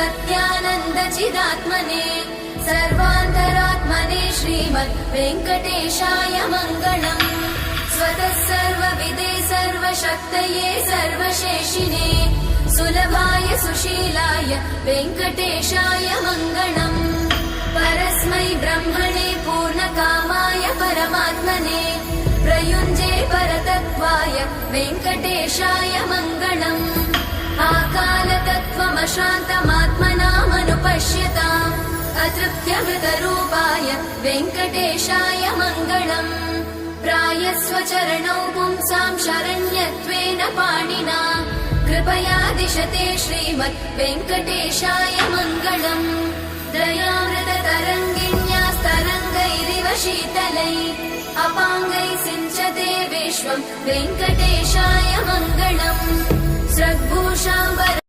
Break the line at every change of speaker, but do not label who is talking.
सत्यानन्दचिदात्मने सर्वान्तरात्मने श्रीमद् वेङ्कटेशाय मङ्गलम्। स्वतः सर्वविदे सर्वशक्तये सर्वशेषिने सुलभाय सुशीलाय वेङ्कटेशाय मङ्गलम्। परस्मै ब्रह्मणे पूर्णकामाय परमात्मने प्रयुञ्जे परतत्त्वाय वेङ्कटेशाय मङ्गलम्। आकालतत्त्वमशान्तमात्मनामनुपश्यताम् अतृप्त्यमृतरूपाय वेङ्कटेशाय मङ्गलम्। प्रायस्वचरणौ पुंसां शरण्यत्वेन पाणिना कृपया दिशते श्रीमद् वेङ्कटेशाय मङ्गलम्। दयामृततरङ्गिण्यास्तरङ्गैरिव शीतलै अपाङ्गैः सिञ्चते विश्वम् वेङ्कटेशाय मङ्गलम्। स्रग्भूषाम्बर